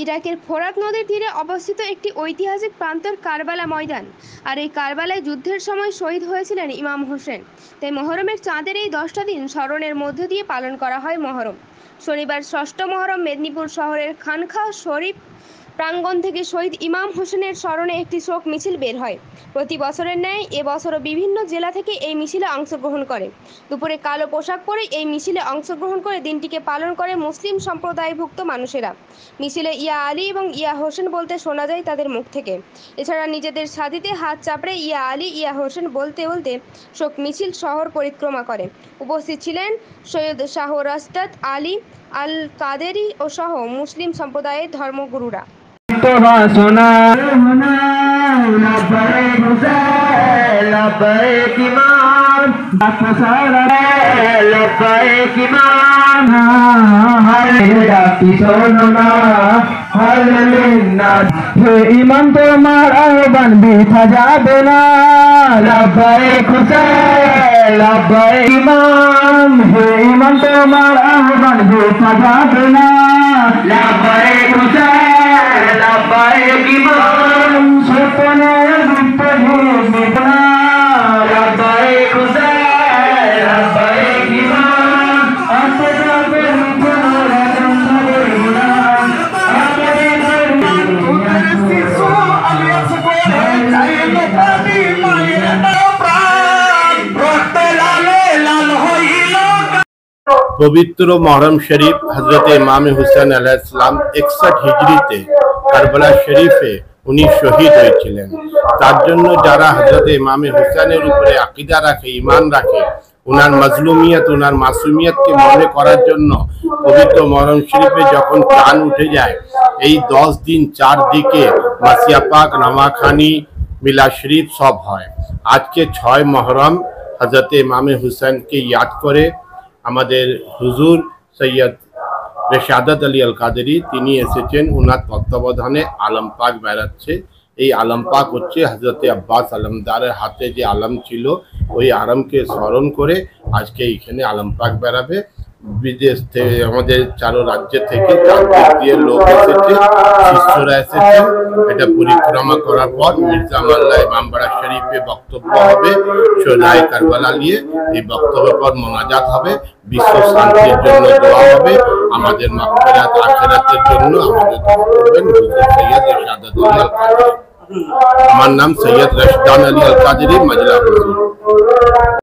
ইরাকের ফোরাত নদীর তীরে অবস্থিত একটি ঐতিহাসিক প্রান্তর কারবালা ময়দান। আর এই কারবালায় যুদ্ধের সময় শহীদ হয়েছিলেন ইমাম হোসেন। তাই মহরমের চাঁদের এই 10টা দিন স্মরণের মধ্য দিয়ে পালন করা হয় মহরম। শনিবার 6ষ্ঠ মহরম মেদিনীপুর শহরের খানকা শরীফ প্রাঙ্গণ থেকে শহীদ ইমাম হোসেনের স্মরণে একটি শোক মিছিল বের হয়। প্রতি বছরের ন্যায় এবছরও বিভিন্ন জেলা থেকে এই মিছিলে অংশগ্রহণ করে। দুপুরে কালো পোশাক পরে এই মিছিলে অংশগ্রহণ করে দিনটিকে পালন করে মুসলিম সম্প্রদায়ভুক্ত মানুষেরা। মিছিলে ইয়া আলী এবং ইয়া হোসেন বলতে শোনা যায় তাদের মুখ থেকে। এছাড়া নিজেদের ছাতিতে হাত চাপড়ে ইয়া আলী ইয়া হোসেন বলতে বলতে শোক মিছিল শহর পরিক্রমা করে। উপস্থিত ছিলেন সৈয়দ শাহ রাস্তাত আলী আল কাদেরি ও সহ মুসলিম সম্প্রদায়ের ধর্মগুরুরা। ইমাম তোমার আহ্বান বৃথা যাবে না, লাব্বাইক হুসাইন লাব্বাইক ইমাম। হে ইমাম তোমার আহ্বান বৃথা যাবে না, লাব্বাইক হুসাইন লাব্বাইক ইমাম। সপনের বিপ্লবী না, লাব্বাইক হুসাইন লাব্বাইক ইমাম। পবিত্র মহরম শরীফ হজরত ইমাম হুসেন আলাইহিস সালাম 61 হিজরিতে কারবালা শরীফে উনি শহীদ হয়েছিলেন। তার জন্য যারা হজরত ইমাম হুসেনের উপরে আকীদা রাখে, ঈমান রাখে, উনার মাজলুমিয়ত উনার মাসুমিয়তকে মনে করার জন্য পবিত্র মহরম শরীফে যখন চাঁদ উঠে যায়, এই 10 দিন চারদিকে মাসিয়া পাক, নামাখানি, মিলা শরীফ সব হয়। আজকে 6 মহরম হজরত ইমাম হুসেনকে ইয়াদ করে আমাদের হুজুর সৈয়দ রেশাদাত আলী আল কাদেরি তিনি এসেছেন। ওনার তত্ত্বাবধানে আলম পাক বেড়াচ্ছে। এই আলম পাক হচ্ছে হজরতে আব্বাস আলমদারের হাতে যে আলম ছিল, ওই আলমকে স্মরণ করে আজকে এইখানে আলম পাক বেড়াবে। বিদেশ থেকে আমাদের 4 রাজ্য থেকে 4 দিক দিয়ে লোক এসেছে, শিষ্যরা এসেছে। এটা পরিক্রমা করার পর মির্জা মাল্লা ইমামবাড়া শরীফে বক্তব্য হবে সোনাই কারবালা নিয়ে। এই বক্তব্যের পর মোনাজাত হবে, বিশ্ব শান্তির জন্য দোয়া হবে, আমাদের মাগফিরাত আখিরাতের জন্য আমাদের দোয়া করবেন হুজুর সৈয়দ রেশাদাত আলী আল কাদেরি। আমার নাম সৈয়দ রাশদান আলী আল কাদেরি, মাজলা হুজুর।